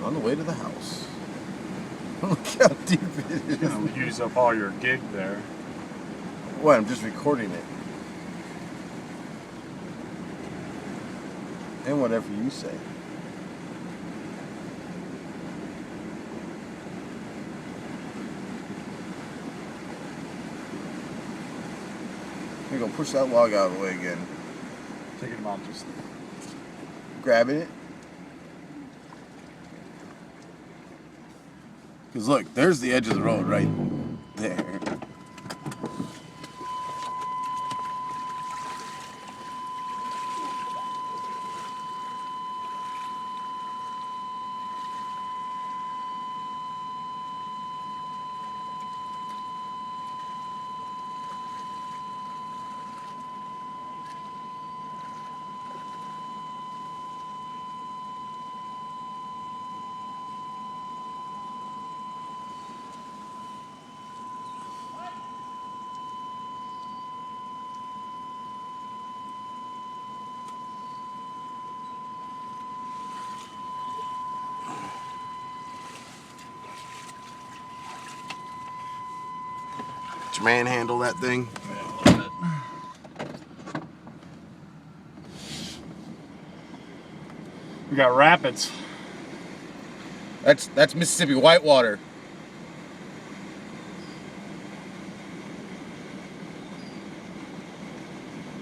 On the way to the house. Look how deep it is. It's gonna use up all your gig there. What? I'm just recording it. And whatever you say. Here you go, push that log out of the way again. Thinking about just Grabbing it. Because look, there's the edge of the road right there. Did you manhandle that thing? we got rapids. That's Mississippi whitewater.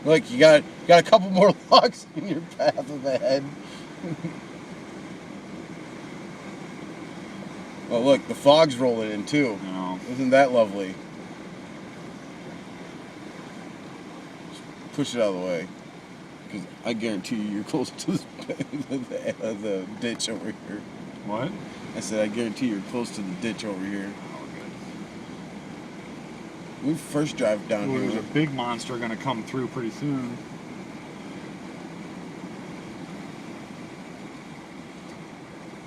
Look, you got a couple more logs in your path of ahead. Oh look, the fog's rolling in too. No. Isn't that lovely? Just push it out of the way, because I guarantee you're close to the ditch over here. What? I said I guarantee you're close to the ditch over here. Oh, good. We first drive down Well, here. there's a big monster gonna come through pretty soon.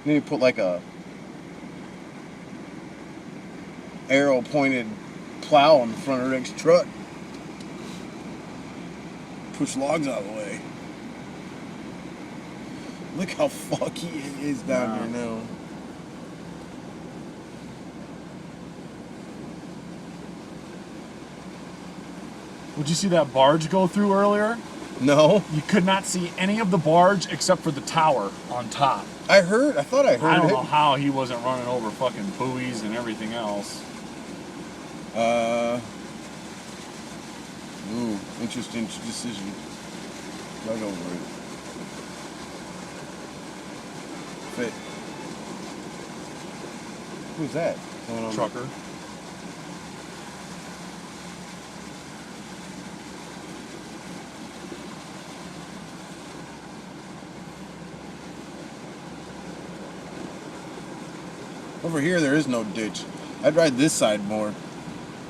Then you put like a arrow pointed plow on the front of Rick's truck. Push logs out of the way. Look how foggy it is down here now. Would you see that barge go through earlier? No, You could not see any of the barge except for the tower on top. I thought I heard I don't it. know how he wasn't running over fucking buoys and everything else. Ooh, interesting decision. Right over it. Fit. Who's that? Going on? Trucker. Over here, there is no ditch. I'd ride this side more.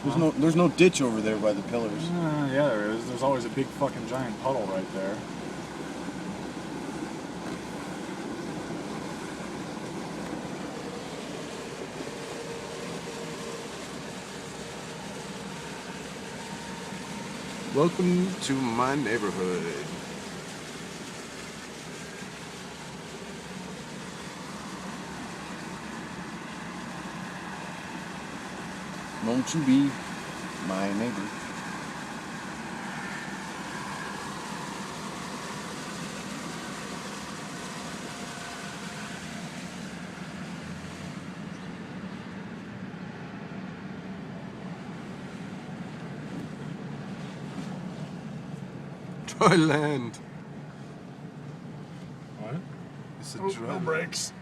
There's no ditch over there by the pillars. Yeah, there is. There's always a big fucking giant puddle right there. Welcome to my neighborhood. Won't you be my neighbor? Dry land. What? It's a Oh, dry no land. brakes.